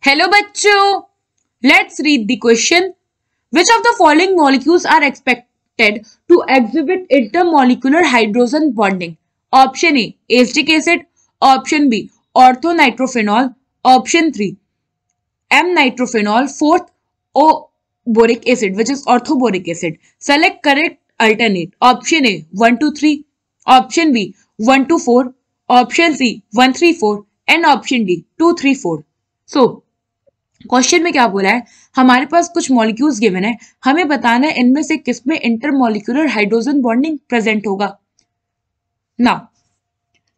Hello बच्चों, let's read the question. Which of the following molecules are expected to exhibit intermolecular hydrogen bonding? Option A, acetic acid. Option B, orthonitrophenol. Option 3, M-nitrophenol. Fourth, O-boric acid, which is orthoboric acid. Select correct alternate. Option A, 1 to 3. Option B, 1 to 4. Option C, 1, 3, 4. And option D, 2, 3, 4. So, question में क्या बोला है, हमारे पास कुछ molecules given है, हमें बताना है इनमें से किस में इंटरमॉलिक्यूलर हाइड्रोजन बॉन्डिंग प्रेजेंट होगा. ना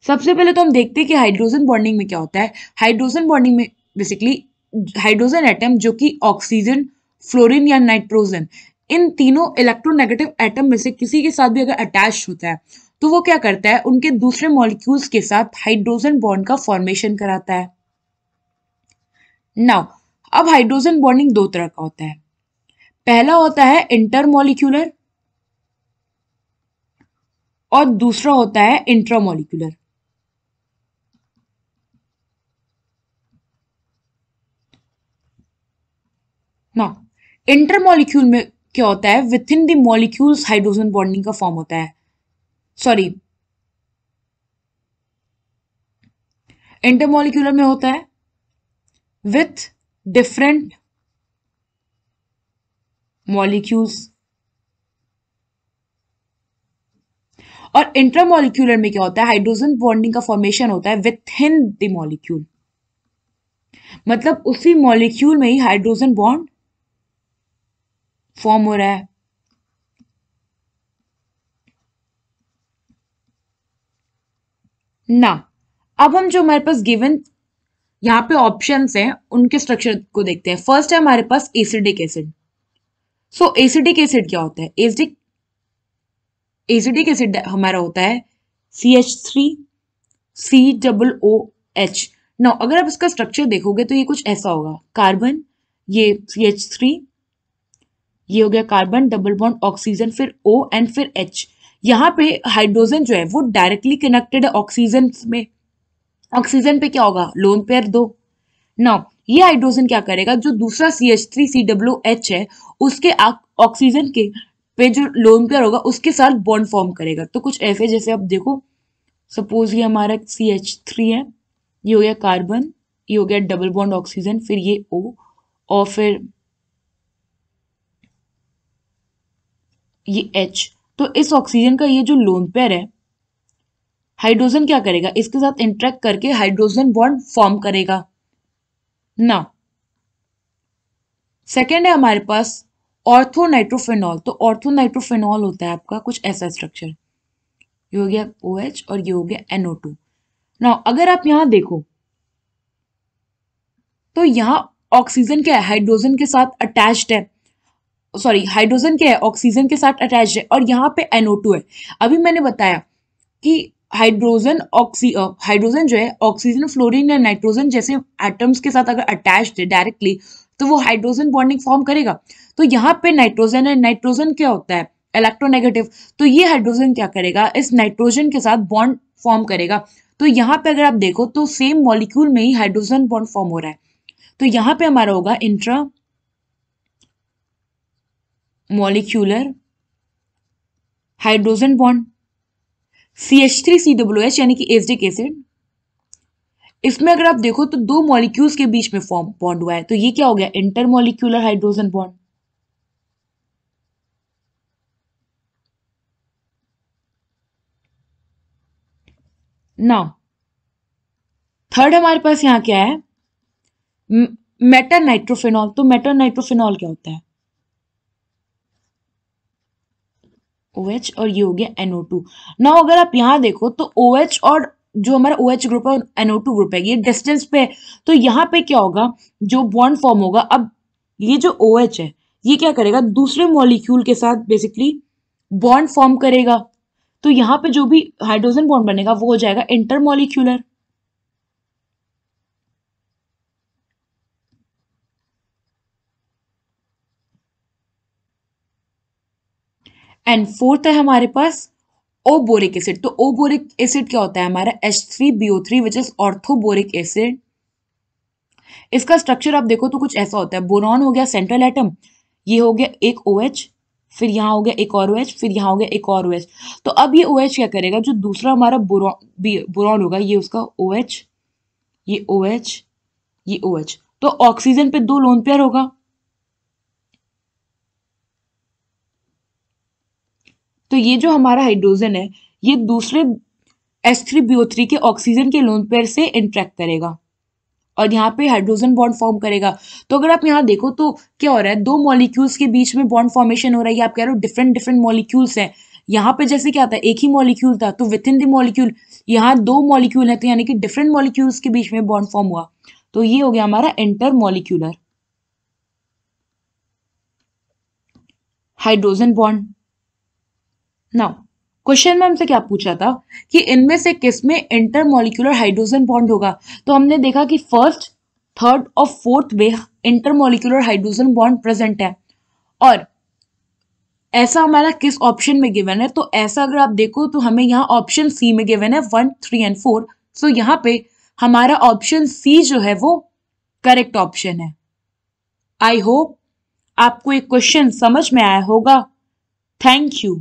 सबसे पहले तो हम देखते हैं कि हाइड्रोजन बॉन्डिंग में क्या होता है. हाइड्रोजन बॉन्डिंग में बेसिकली हाइड्रोजन एटम जो कि ऑक्सीजन, फ्लोरीन या नाइट्रोजन, इन तीनों इलेक्ट्रोनेगेटिव एटम में से किसी के साथ भी अगर अटैच होता है तो वो क्या करता है, उनके दूसरे मॉलिक्यूल्स के साथ हाइड्रोजन बॉन्ड का फॉर्मेशन कराता है. नाउ अब हाइड्रोजन बॉन्डिंग दो तरह का होता है. पहला होता है इंटरमॉलिक्यूलर और दूसरा होता है इंट्रामॉलिक्यूलर. ना इंटरमॉलिक्यूल में क्या होता है, with in the molecules hydrogen bonding का फॉर्म होता है. सॉरी, इंटरमॉलिक्यूलर में होता है विथ डिफरेंट मॉलिक्यूल्स, और इंट्रामॉलिक्यूलर में क्या होता है, हाइड्रोजन बॉन्डिंग का फॉर्मेशन होता है विथ इन द मॉलिक्यूल. मतलब उसी मॉलिक्यूल में ही हाइड्रोजन बॉन्ड फॉर्म हो रहा है. ना अब हम जो हमारे पास गिवन यहाँ पे ऑप्शंस हैं उनके स्ट्रक्चर को देखते हैं. फर्स्ट है हमारे पास acidic acid. So acidic acid क्या होता है, एसिडिक एसिड हमारा होता है CH3COOH. नाउ अगर आप इसका स्ट्रक्चर देखोगे तो ये कुछ ऐसा होगा, कार्बन, ये CH3, ये हो गया कार्बन, डबल बॉन्ड ऑक्सीजन, फिर O एंड फिर H. यहाँ पे हाइड्रोजन जो है वो डायरेक्टली कनेक्टेड है ऑक्सीजन में. ऑक्सीजन पे क्या होगा, लोन पेयर 2. नाउ ये हाइड्रोजन क्या करेगा, जो दूसरा CH3COOH है उसके ऑक्सीजन के पे जो लोन पेयर होगा उसके साथ बॉन्ड फॉर्म करेगा. तो कुछ ऐसे, जैसे आप देखो, सपोज ये हमारा CH3 है, ये हो गया कार्बन, ये हो गया डबल बॉन्ड ऑक्सीजन, फिर ये O, और फिर ये H. तो इस ऑक्सीजन का ये जो लोन पेयर है, हाइड्रोजन क्या करेगा, इसके साथ इंटरेक्ट करके हाइड्रोजन बॉन्ड फॉर्म करेगा. ना सेकेंड है हमारे पास ऑर्थोनाइट्रोफेनॉल. तो ऑर्थोनाइट्रोफेनॉल होता है आपका कुछ ऐसा स्ट्रक्चर, ये हो गया OH और ये हो गया NO2. ना अगर आप यहां देखो तो यहां ऑक्सीजन क्या है, हाइड्रोजन के साथ अटैच्ड है, सॉरी हाइड्रोजन क्या है, ऑक्सीजन के साथ अटैच्ड है, और यहाँ पे NO2 है. अभी मैंने बताया कि हाइड्रोजन जो है ऑक्सीजन, फ्लोरीन या नाइट्रोजन जैसे एटम्स के साथ अगर अटैच्ड है डायरेक्टली तो वो हाइड्रोजन बॉन्डिंग फॉर्म करेगा. तो यहाँ पे नाइट्रोजन है, नाइट्रोजन क्या होता है, इलेक्ट्रोनेगेटिव. तो ये हाइड्रोजन क्या करेगा, इस नाइट्रोजन के साथ बॉन्ड फॉर्म करेगा. तो यहाँ पे अगर आप देखो तो सेम मॉलिक्यूल में ही हाइड्रोजन बॉन्ड फॉर्म हो रहा है. तो यहाँ पे हमारा होगा intra molecular hydrogen bond. CH3COOH यानी कि एसिडिक एसिड, इसमें अगर आप देखो तो दो मॉलिक्यूल्स के बीच में फॉर्म बॉन्ड हुआ है. तो ये क्या हो गया, intermolecular hydrogen bond. Now third हमारे पास यहाँ क्या है, मेटानाइट्रोफेनॉल. तो मेटानाइट्रोफेनॉल क्या होता है, OH और ये हो गया NO2. नाउ अगर आप यहाँ देखो तो OH और जो हमारा OH ग्रुप है NO2 ग्रुप है, ये डिस्टेंस पे है. तो यहाँ पे क्या होगा, जो बॉन्ड फॉर्म होगा, अब ये जो OH है ये क्या करेगा, दूसरे मॉलिक्यूल के साथ बेसिकली बॉन्ड फॉर्म करेगा. तो यहाँ पे जो भी हाइड्रोजन बॉन्ड बनेगा वो हो जाएगा इंटरमॉलिक्यूलर. एंड फोर्थ है हमारे पास ओबोरिक एसिड. तो ओबोरिक एसिड क्या होता है, हमारा H3BO3 which is orthoboric acid. इसका स्ट्रक्चर आप देखो तो कुछ ऐसा होता है, बोरॉन हो गया सेंट्रल एटम, ये हो गया एक OH, फिर यहाँ हो गया एक और OH, फिर यहाँ हो गया एक और OH। तो अब ये OH क्या करेगा, जो दूसरा हमारा बोरॉन होगा ये उसका OH, ये OH, ये OH, तो ऑक्सीजन पे 2 लोन पेयर होगा। तो ये जो हमारा हाइड्रोजन है ये दूसरे H3BO3 के ऑक्सीजन के लोन पेयर से इंटरेक्ट करेगा और यहाँ पे हाइड्रोजन बॉन्ड फॉर्म करेगा। तो अगर आप यहाँ देखो तो क्या हो रहा है, 2 मॉलिक्यूल्स के बीच में बॉन्ड फॉर्मेशन हो रहा है। आप कह रहे हो डिफरेंट डिफरेंट मॉलिक्यूल्स हैं। यहाँ पे जैसे क्या था, एक ही मॉलिक्यूल था तो विद इन द मॉलिक्यूल, यहाँ 2 मॉलिक्यूल है तो यानी कि डिफरेंट मॉलिक्यूल्स के बीच में बॉन्ड फॉर्म हुआ। तो ये हो गया हमारा inter molecular hydrogen bond. Now question में हमसे क्या पूछा था कि इनमें से किस में इंटरमॉलिक्यूलर हाइड्रोजन बॉन्ड होगा। तो हमने देखा कि फर्स्ट, थर्ड और फोर्थ में इंटरमॉलिक्यूलर हाइड्रोजन बॉन्ड प्रेजेंट है। और ऐसा हमारा किस ऑप्शन में गिवन है, तो ऐसा अगर आप देखो तो हमें यहाँ ऑप्शन सी में गिवन है 1, 3 एंड 4। सो यहाँ पे हमारा ऑप्शन सी जो है वो करेक्ट ऑप्शन है। आई होप आपको एक क्वेश्चन समझ में आया होगा। Thank you.